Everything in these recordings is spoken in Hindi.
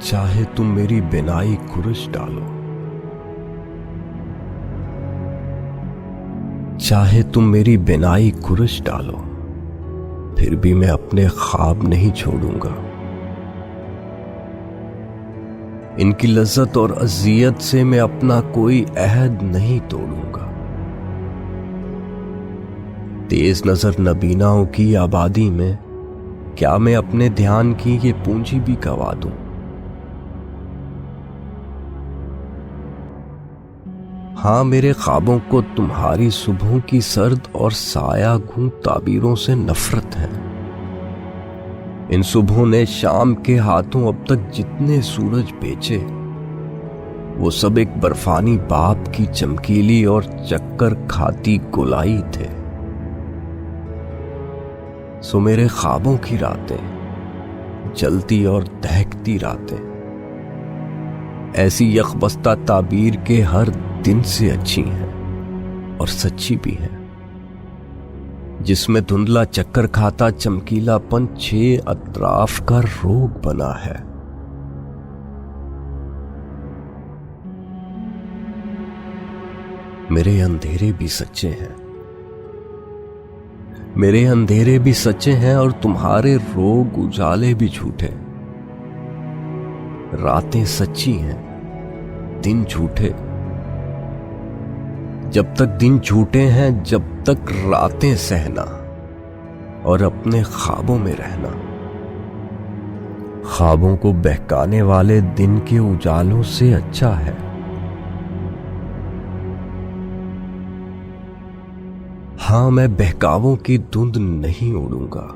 चाहे तुम मेरी बिनाई खुरश डालो, चाहे तुम मेरी बिनाई खुरश डालो, फिर भी मैं अपने ख्वाब नहीं छोड़ूंगा। इनकी लज्जत और अजियत से मैं अपना कोई अहद नहीं तोड़ूंगा। तेज नजर नबीनाओं की आबादी में क्या मैं अपने ध्यान की ये पूंजी भी गवा दूं? हाँ, मेरे ख्वाबों को तुम्हारी सुबह की सर्द और साया घूं ताबीरों से नफरत है। इन सुबहों ने शाम के हाथों अब तक जितने सूरज बेचे, वो सब एक बर्फानी बाप की चमकीली और चक्कर खाती गोलाई थे। सो मेरे ख्वाबों की रातें जलती और दहकती रातें ऐसी यकबस्ता ताबीर के हर दिन से अच्छी हैं और सच्ची भी हैं, जिसमें धुंधला चक्कर खाता चमकीलापन 6 अतराफ का रोग बना है। मेरे अंधेरे भी सच्चे हैं, मेरे अंधेरे भी सच्चे हैं और तुम्हारे रोग उजाले भी झूठे। रातें सच्ची हैं, दिन झूठे। जब तक दिन झूठे हैं, जब तक रातें सहना और अपने ख्वाबों में रहना। ख्वाबों को बहकाने वाले दिन के उजालों से अच्छा है। हाँ, मैं बहकावों की धुंध नहीं उड़ूंगा।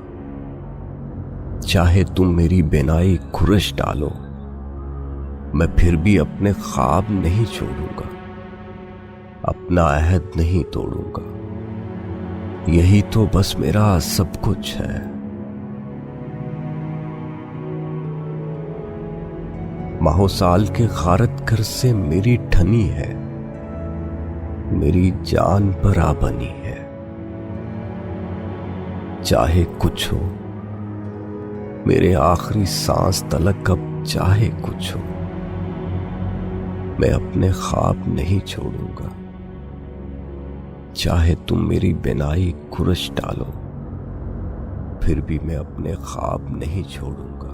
चाहे तुम मेरी बिनाई खुरश डालो, मैं फिर भी अपने ख्वाब नहीं छोड़ूंगा, अपना अहद नहीं तोड़ूंगा। यही तो बस मेरा सब कुछ है। माहो साल के खारत घर से मेरी ठनी है, मेरी जान पर आ बनी है। चाहे कुछ हो, मेरे आखिरी सांस तलक अब चाहे कुछ हो, मैं अपने ख्वाब नहीं छोड़ूंगा। चाहे तुम मेरी बिनाई खुरश डालो, फिर भी मैं अपने ख्वाब नहीं छोड़ूंगा।